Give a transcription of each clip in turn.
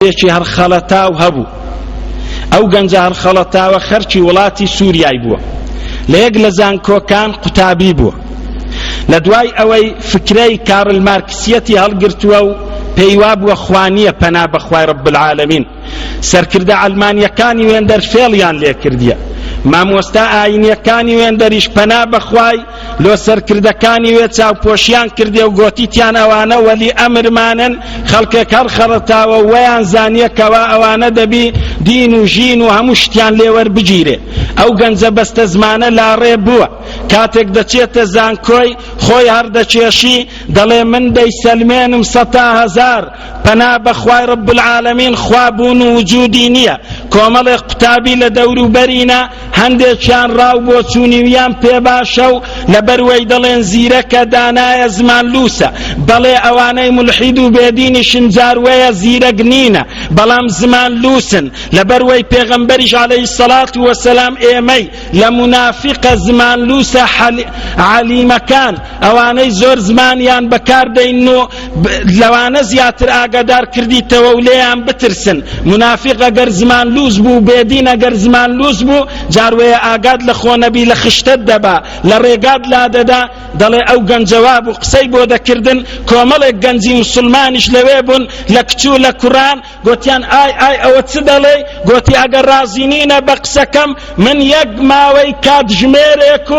بێکی هەر خەڵەتاو هەبوو. ئەو گەنجە هەر خەڵەتاوە خەرکی وڵاتی سووریای بووە، لە یەک لە زانکۆکان قوتابی بووە. لە دوای ئەوەی فکرەی کارل مارکسیەتی هەڵگرتووە و پێیوا بووە خوانیە پەنا بەخوای رب العالمین. سەرکردە ئەڵمانیەکانی وێندەر فێڵیان لێ کردیە، مامۆستا ئاینیەکانی وێندەریش پەنا بەخوای لۆ سەرکردەکانی وێ چاوپۆشیان کردێ و گۆتیتیان ئەوانە وەلی ئەمرمانن، خەڵکێک هەر خەڵەتاوە وەیان زانیەکەوە ئەوانە دەبی دین و ژین و هەموو شتیان لێوەربگیرێ. ئەو گەنجە بەستە زمانە لاڕێ بووە، کاتێک دەچێتە زانکۆی خۆی هەردەچێشی دەڵێ من دەیسەلمێنم 100,000 پەنا بەخوای رب العالمین خوابوون و وجودی نییە. کۆمەڵێ قوتابی لە دەوروبەرینە، هەندێکیان ڕاو بۆ چوونیویان پێ باشە و لەبەروەی دەڵێن زیرەکە دانایە زمان لووسە، بەڵێ ئەوانەی ملحید و بێدینی شنجاروەیە زیرەک نینە بەڵام زمان لووسن، لەبەروەی پێغەمبەریش عەلەیهی السەڵات وەسەلام ئێمەی لە منافقە زمان لووسە عەلیمەکان ئەوانەی زۆر زمانیان بەکاردەین و لەوانە زیاتر ئاگادار کردیتەوە و لێیان بترسن. منافق ئەگەر زمان لووس بوو، بێدین ئەگەر زمان لووس بوو، جاروەیە ئاگاد لە خۆنەبی لە خشتت دەبا، لە ڕێگات لادەدا. دەڵێ ئەو گەنجەواب و قسەی بۆ دەکردن. کۆمەڵێک گەنجی مسلمانیش لەوێ بوون لە کچوو لە کوڕان، گوتیان ئای ئەوە چ دەڵێ؟ گوتی ئەگەر رازی نینە بە قسەکەم من یەک ماوەی کاتژمێرێک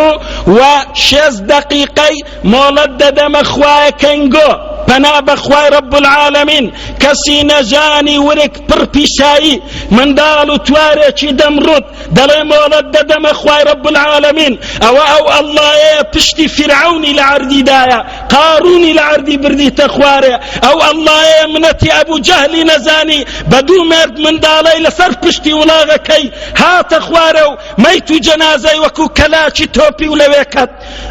و 6 دقیقەی مۆڵەت دەدەمە خوایە کەنگۆ پەنا بەخوای رب العالمین. کەسی نەژانی ورک پڕ پیشایی منداڵ و توارێکی دەمڕوت دەڵێ مۆڵەت دەدەمە خوای رب العالمین. ئەوە ئەو ئەڵڵایە پشتی فرعونی لە عەردیدایە، قارونی لە عەردی بردیتە خوارێ. ئەو ئەڵڵایە منەتی ئەبوو جەهلی نەزانی بە دوو مرد منداڵەی لەسەر پشتی وڵاغەکەی هاتە خوارە و مەیت و جەنازەی وەکو کەلاکی تۆپی و لەوێکەت.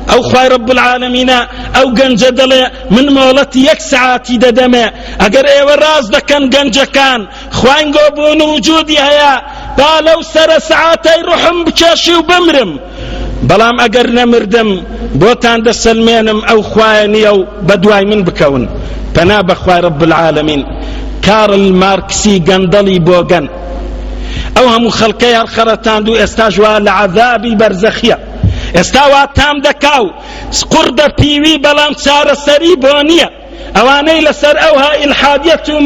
ئەو خوای رب العالمینە ئەو گەنجە دەڵێ من مۆڵەتی 1 ساعتی دەدەمێ. ئەگەر ئێوە ڕاز دەکەن گەنجەکان خوانگۆ بوون و وجودی هەیە، با لەو سەرە سەعاتەی ڕوحم بکێشی و بمرم، بەڵام ئەگەر نەمردم بۆتان دەسەلمێنم ئەو خوایە نییە و بەدوای من بکەون. پەنا بەخوای رب العالمین. کارل مارکسی گەندەڵی بۆگەن ئەو هەموو خەڵکەی هەر خەرەتاند و ئێستاژ وا لە عەذابی بەرزەخیە، ئێستا وا تام دەکاو قوڕ دەپیوی بەڵام چارەسەری بۆ نییە. ئەوانەی لەسەر ئەوها ئیلحادیەت و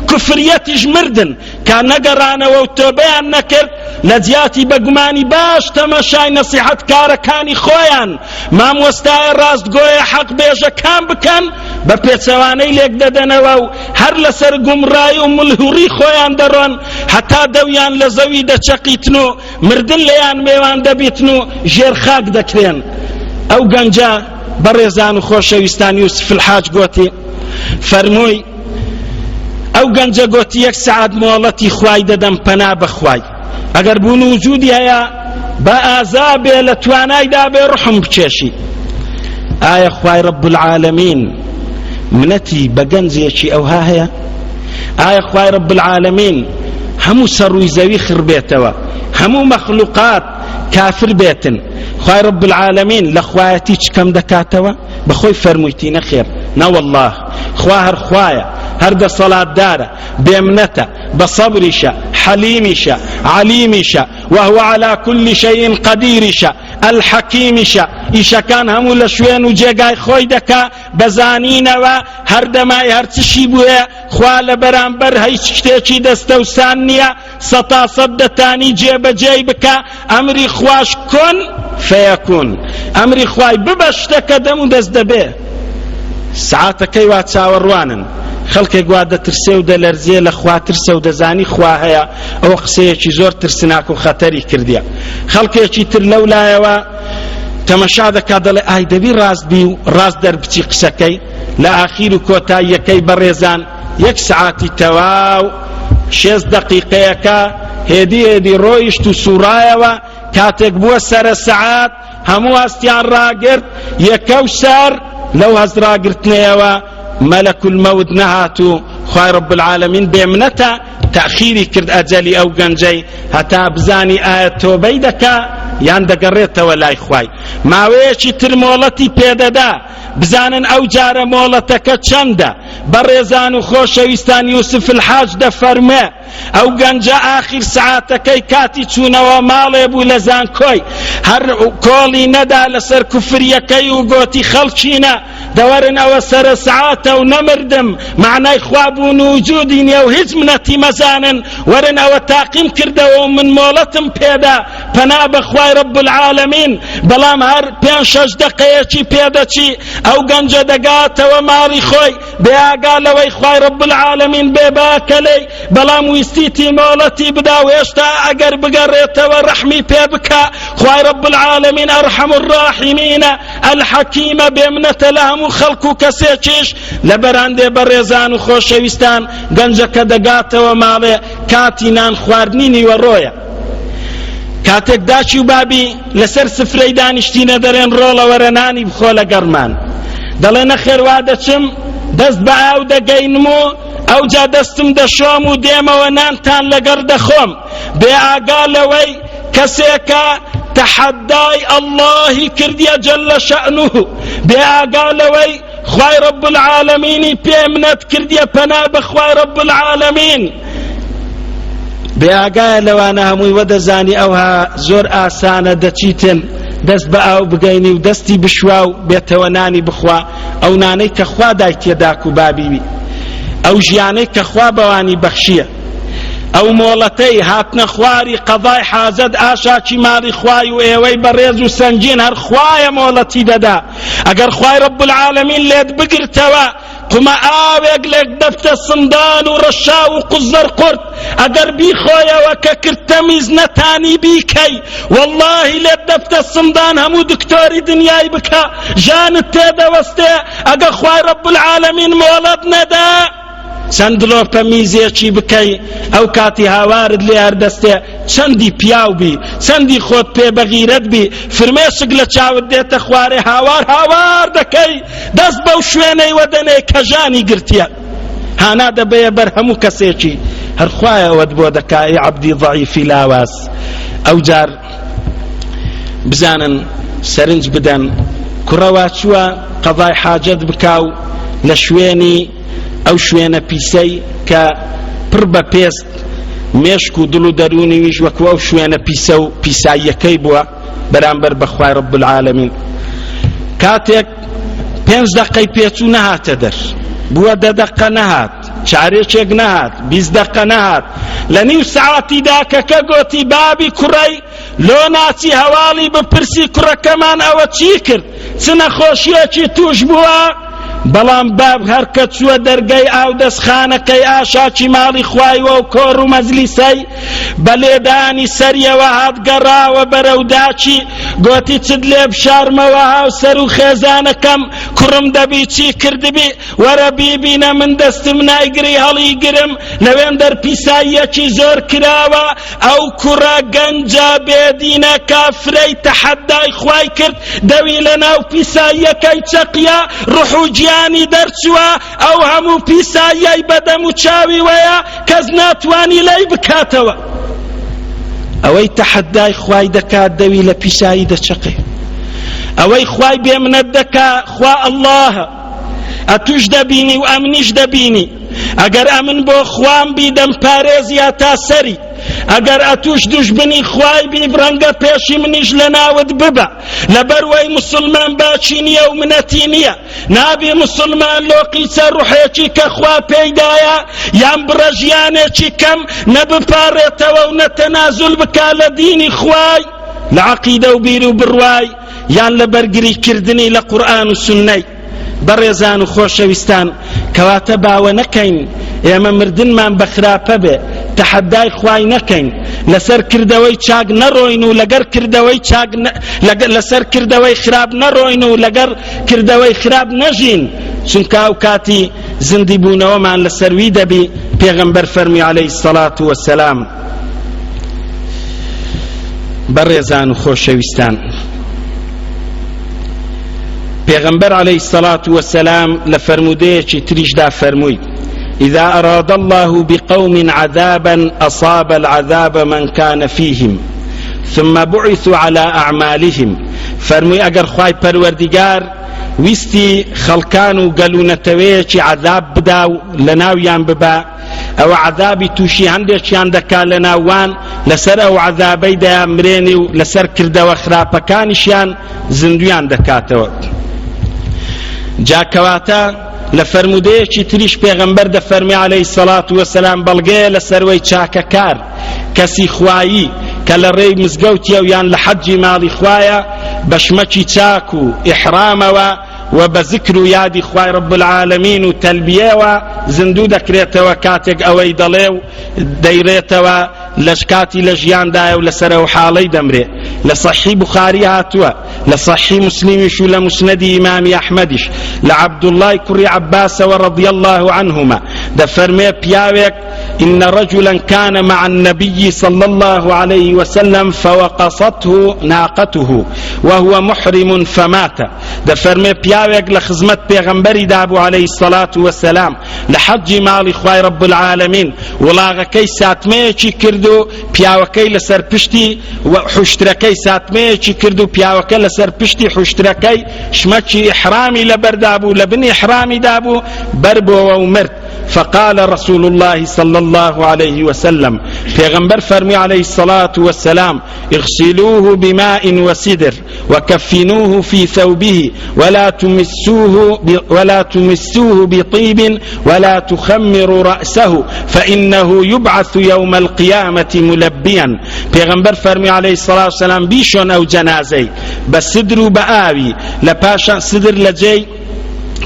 کوفریەتیش مردن کە نەگەڕانەوە و تۆبەیان نەکرد، لە جیاتی بەگومانی باش تەماشای نەسیحەتکارەکانی خۆیان مامۆستایە ڕاستگۆیە حەق بێژەکان بکەن، بە پێچەوانەی لێک دەدەنەوە و هەر لەسەر گومڕایی و ملهوڕی خۆیان دەڕۆن، هەتا دەویان لە زەوی دەچەقیتن و مردن لەیان میوان دەبیتن و ژێر خاک دەکرێن. ئەو گەنجە بەڕێزان و خۆشەویستان یوسف الحاج گوتی، فەرمووی ئەو گەنجە گوتی 1 ساعت مۆڵەتی خوای دەدەم پەنا بەخوای، ئەگەر بوون وجودی هەیە بە ئازابێ لە توانایدا بێ ڕوحم بکێشی. ئایا خوای رب العالمین منەتی بە گەنجێکی ئەوها هەیە؟ ئایا خوای رب العالمین هەموو سەڕووی زەوی خڕبێتەوە، هەموو مەخلوقات کافر بێتن؟ خوای رب العالمین لە خوایەتی چکەم دەکاتەوە؟ بەخۆی فەرموویتی نەخێر، نەوەڵڵاه خوا هەر خوایە، هەر دەسەڵاتدارە، بێمنەتە، بە سەبریشە، حەلیمیشە، عەلیمیشە، وهو على كل شيء قديرشە، الحەکیمیشە. ئیشەکان هەموو لە شوێن و جێگای خۆی دەکا بەزانینەوە، هەر دەمای هەر چشی بووە خوا لە بەرامبەر هیچ شتێکی دەستەوسان نییە، 100% دەتانی جێبەجێی بکە. ئەمری خواش کن فەیەکون، ئەمری خوای ببە شتەکە دەم و دەست دەبێ. سعاتەکەی وا چاوەڕوانن، خەڵکێک وا دەترسێ و دەلەرزێ لە خوا ترسە و دەزانی خوا هەیە. ئەوە قسەیەکی زۆر ترسناک و خەتەری کردیە. خەڵکێکی تر لەولایەوە تەمەشا دەکا دەڵێ ئای دەبی ڕاست بی و ڕاست دەربچی قسەکەی. لە ئاخیر و کۆتاییەکەی بەڕێزان 1 ساعتی تەواو 6 دقیقەیەکە هێدی ڕۆیشت و سوڕایەوە. کاتێک بووە سەرە سەعات هەموو هەستیان ڕاگرت، یەکەو سەر لەو هەزراگرتنەوە مەلەک المەوت نەهات و خوای رب العالمین بێمنەتە تەخیری کرد ئەجەلی ئەو گەنجەی هەتا بزانی ئایا تۆبەی دەکا یان دەگەڕێتەوە لای خوای ماوەیەکی تر مۆڵەتی پێدەدا بزانن ئەو جارە مۆڵەتەکە چەندە بەڕێزان و خۆشەویستان یوسف الحاج دەفەرمێ ئەو گەنجە ئاخر سعاتەکەی کاتی چوونەوە ماڵێ بوو لە زانکۆی هەر کۆڵی نەدا لەسەر کوفریەکەی و گۆتی خەڵچینە دەوەرن ئەوە سەرە سعاتە و نەمردم معنای خوابوون و وجودی نیە و هیچ منەتی مەزانن وەرن ئەوە تاقیم کردەوە و من مۆڵەتم پێدا پەنا بەخوای رب العالمین بەڵام هەر 5-6 دقەیەکی پێدەچی ئەو گەنجە دەگاتەوە ماڵی خۆی بێئاگا لەوەی خوای رب العالمین بێباکەلەی بەڵام ویستیتی مۆڵەتی بدا و هێشتا ئەگەر بگەڕێتەوە ڕەحمی پێ بکە خوای رب العالمین ئەرحەم الراحیمینە الحەکیمە بێمنەتە لە هەموو خەڵک و کەسێکیش لەبەراندێ بەڕێزان و خۆشەویستان گەنجەکە دەگاتەوە ماڵێ کاتی نان خواردنی نیوەڕۆیە کاتێک داچی و بابی لەسەر سفرەی دانیشتینە دەرێن ڕۆڵە وەرە نانی بخۆ لە گەڕمان دەڵێ نەخێر وا دەچم دەست بە ئاو دەگەینم و ئەو جا دەستم دەشۆم و دێمەوە نانتان لەگەڕ دەخۆم بێ ئاگا لەوەی کەسێکە تەحەدای ئەڵڵاهی کردیە جەلە شەئنوه بێ ئاگا لەوەی خوای رب العالمینی پێ منەت کردیە پەنا بەخوای رب العالمین بێ ئاگایە لەوانە هەمووی وەدەزانی ئەوها زۆر ئاسانە دەچیتن دەست بە ئاو بگەینی و دەستی بشوا و بێتەوە نانی بخوا ئەو نانەی کە خوا دای تێداک و بابیوی ئەو ژیانەی کە خوا بەوانی بەخشیە ئەو مۆڵەتەی هاتنە خواری قەضای حاجەت ئاشاکی ماڵی خوای و ئێوەی بەڕێز و سەنگین هەر خوایە مۆڵەتی دەدا ئەگەر خوای رب العالمین لێت بگرتەوە قمە ئاوێک لێک دەفتە سندان و ڕەشا و قوزەر قورت ئەگەر بیخۆیەوە کە کرتەمیز نەتانی بیکەی واللهی لێت دەفتە سندان هەموو دکتۆری دنیای بکە ژانت تێدەوەستێ ئەگە خوای رب العالمین مۆڵەت نەدا چەند لۆپە میزێکی بکەی ئەو کاتی هاوارت لێ هەردەستێ چەندی پیاو بی چەندی خۆت پێ بەغیرەت بی فرمێشک لە چاوت دێتە خوارێ هاوار دەکەی دەست بەو شوێنەی وەدەنێ کە ژانی گرتیە هانا دەبەیە بەر هەموو کەسێکی هەر خوایەوەت بۆ دەکای عەبدی ضەعیفی لاواز ئەو جار بزانن سەرنج بدەن کوڕەوا چووە قەضای حاجەت بکاو لە شوێنی ئەو شوێنە پیسەی کە پڕ بە پێست مێشک و دڵ و دەرونی ویش وەکو ئەو شوێنە پیسە و پیساییەکەی بووە بەرامبەر بەخوای رب العالمین کاتێک 5 دقەی پێچوو نەهاتە دەر بووە 10 دقە نەهات چارێکێک نەهات 20 دقە نەهات لە نیو سعاتی داکەکە گۆتی بابی کوڕەی لۆ ناچی هەواڵی بپرسی کوڕەکەمان ئەوە چی کرد چ نەخۆشیەکی توش بووە بەڵام باب هەر کە چووە دەرگەی ئاو دەستخانەکەی ئاشاکی ماڵی خوایەوە و کۆڕ و مەجلیسەی بە لێدانی سەریەوە هات گەڕاوە بەرەو داچی گۆتی چت لێ بشارمەوە هاوسەر و خێزانەکەم کوڕم دەبی چی کردبی وەرە بیبینە من دەستم نایگری هەڵی گرم لەوێن دەرپیساییەکی زۆر کراوە ئەو کوڕە گەنجە بێدینە کافرەی تەحەدای خوای کرد دەوی لە ناو پیساییەکەی چەقیە ڕوح و گیانی دەرچووە ئەو هەموو پیساییەی بەدەم و چاوی وەیە کەس ناتوانی لەی بکاتەوە ئەوەی تەحەدای خوای دەکات دەوی لە پیسایی دەچەقێ ئەوەی خوای بێمنەت دەکا خوا ئەڵڵاهە ئەتوش دەبینی و ئەمنیش دەبینی ئەگەر ئەمن بۆ خوام بی دەمپارێزیا تا سەری ئەگەر ئەتوش دوژبنی خوای بی ڕەنگە پێشی منیش لە ناوت ببە لەبەروەی مسلمان باچی نییە و منەتی نییە نابێ مسلمان لۆقیچە ڕوحێکی کە خوا پێیدایە یان بڕە ژیانێکی کەم نەبپارێتەوە و نەتەنازول بکا لە دینی خوای لە عەقیدە و بیر و بڕوای یان لە بەرگریکردنی لە قورئان و سوننەی بەڕێزان و خۆشەویستان کەواتە باوە نەکەین ئێمە مردنمان بە خراپە بێ تەحەدای خوای نەکەین لەسەر کردەوەی چاک نەڕۆین و لەگەر کردەوەی چاک لەسەر کردەوەی خراپ نەڕۆین و لەگەر کردەوەی خراپ نەژین چونکە ئەو کاتی زندی بوونەوەمان لەسەروی دەبی پێغەمبەر فەرمی عەلەیهی السەڵات وەسەلام بەڕێزان و خۆشەویستان پیغمبر علیه الصلاة والسلام لفرمودية تريجدا فرموي إذا أراد الله بقوم عذابا أصاب العذاب من كان فيهم ثم بعثوا على أعمالهم فرمي أجر خواي پروردگار ويستي خلقان قالونتويش عذاب بداو لناويان ببا او عذابي توشي هندش ياندكا لناوان لسر او عذابي دا امريني لسر كردو خرابكانشيان زندويان دكاتو جاكواتا لفرموديشي تريش پیغمبر دا فرمي عليه الصلاة والسلام بلغي لسروي چاككار كسي خوائي كالري مزقوتي ويان لحج مالي خوايا بشمچي چاكو إحرام وبذكر يادي خواي رب العالمين وتلبية وزندو دكريتا وكاتك اوي دليو ديريتا لشكاتي لجيان دايا ولسره حالي دمري لصحي بخاري هاتوا لصحي مسلم شو لمسند إمام أحمدش لعبد الله كري عباس ورضي الله عنهما دفرمي بياوك إن رجلا كان مع النبي صلى الله عليه وسلم فوقصته ناقته وهو محرم فمات دفرمي بياوك لخزمت بيغمبري دابو عليه الصلاة والسلام لحج مالي خواي رب العالمين ولاغكي ساتميكي كردو بياوكي لسر پشتی وحشتركي ساتميكي كردو بياوكي لسر پشتی حشتركي شمكي إحرامي لبردابو لبني إحرامي دابو بربو ومرت فقال رسول الله صلى الله عليه وسلم پیغمبر فرمي عليه الصلاة والسلام اغسلوه بماء وسدر وكفنوه في ثوبه ولا تمسوه بطيب ولا تخمروا رأسه فإنه يبعث يوم القيامة ملبيا پیغمبر فرمي عليه الصلاة والسلام بيشون او جنازي بسدر بآوي لپاشا صدر لجي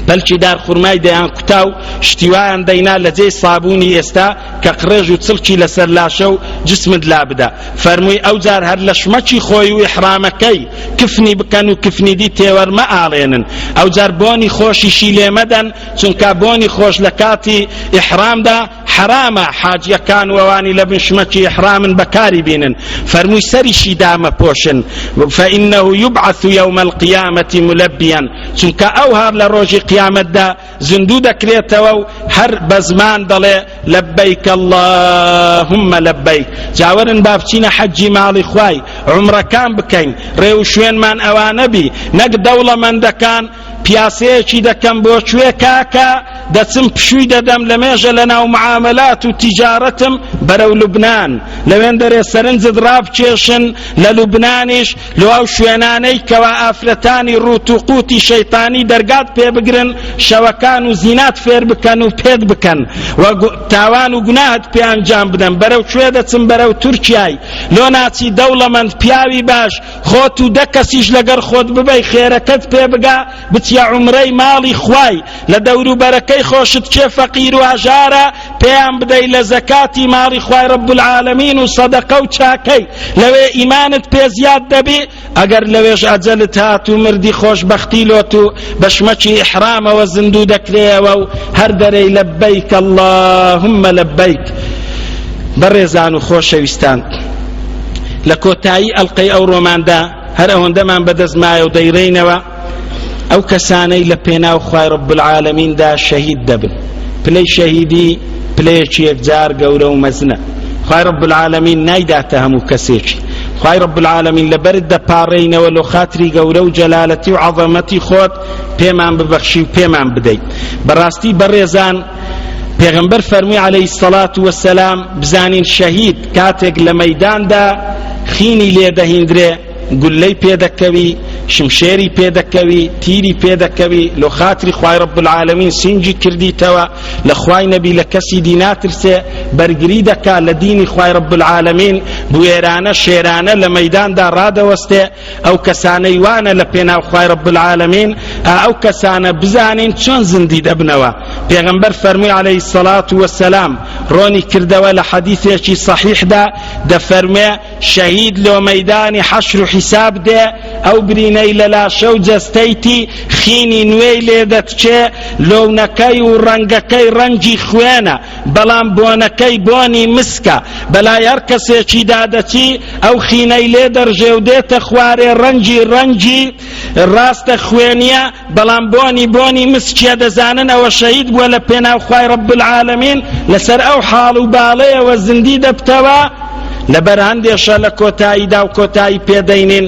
بلچی دار خورمای دیان کتاو شتیوان دینا لجی صابونی استا كقريج وتسلكي لسر لاشو جسمد لابدا فرموي اوزار هر لشمچي خوي واحرامكي كفني بكانو كفني دي تيور ما علينن اوزار بوني خوشي شيلي مدن چونكا بوني خوش لكاتي احرام دا حرامه حاجيا كان وواني لبن شمچي احرام بكاري بينن فرموي سري شي دام بوشن فانه يبعث يوم القيامه ملبيا چونكا اوهر لروجي قيامه دا زندوده كريتو هر بزمان دله لبيك اللهم لبيك جاورن بابچينا حجي مالي خواي عمره كان بكين ريو شوين من اوانبي نك دوله من دكان پیاسەیەکی دەکەم بۆ کوێ کاکە دەچم پشووی دەدەم لە مێژە لەناو معاملات و تیجارەتم بەرەو لوبنان لەوێن دەرێ سەرنجت ڕابکێشن لە لوبنانیش لەو ئەو شوێنانەی کەوا ئافرەتانی ڕوت و قوتی شەیطانی دەرگات پێ بگرن شەوەکان و زینات فێر بکەن و پێت بکەن و تاوان و گوناهت پێ ئەنجام بدەن بەرەو کوێ دەچم بەرەو تورکیای لۆ ناچی دەوڵەمەند پیاوی باش خۆت و دە کەسیش لەگەر خۆت ببەی خێرەکەت پێ بگا يا عمري مالي خواي لدورو بركي خوشت كي فقير واجارة بيان بدي لزكاتي مالي خواي رب العالمين وصدقه وشاكي لو ايمانت بي زياد دبي اگر لويش اجلت هاتو مردي خوش بختي لوتو بشمچي احرام وزندودك ليو هر دري لبيك اللهم لبيك برزانو خوش ويستان لكوتاي القي او رومان دا هر اون دمان بدز مايو ديرينوا او كساني لبينا وخواي رب العالمين دا شهيد دبن بلي شهيدي بلي شيف جار قوله ومزنة خواي رب العالمين نايدا تهمو كسيشي خواي رب العالمين لبرد دا بارين ولو خاطري قوله وجلالتي وعظمتي خوت بيمان ببخشي وبيمان بدي براستي بريزان پیغمبر فرمي عليه الصلاة والسلام بزانين شهيد كاتق لميدان دا خيني ليدا هندري قل لي بيدكوي شمشيري بيدكوي تيري بيدكوي لو خاطري خواي رب العالمين سنجي كردي توا لخواي نبي لكسي دينات رسي برقريدك لديني خواي رب العالمين بويرانا شيرانا لميدان دا رادا وستي او كساني وانا لبينا خواي رب العالمين او كسانا بزانين چون زندي دبنوا پیغمبر فرمي عليه الصلاة والسلام روني كردوا لحديثي صحيح دا فرمي شهيد لو ميداني حشر حساب ده او بريني للا شو جستيتي خيني نوي ليدتشي لو نكي ورنگكي رنجي خوينا بلان بونكي بوني مسكا بلا يركسي چي دادتي او خيني ليدر جوديت خواري رنجي راست خوينيا بلان بوني مسكي دزانن او شهيد ولا بينا خواي رب العالمين لسر او حالو بالي وزندي دبتوا لەبەر هەندێشە لە کۆتاییدا و کۆتایی پێدەینین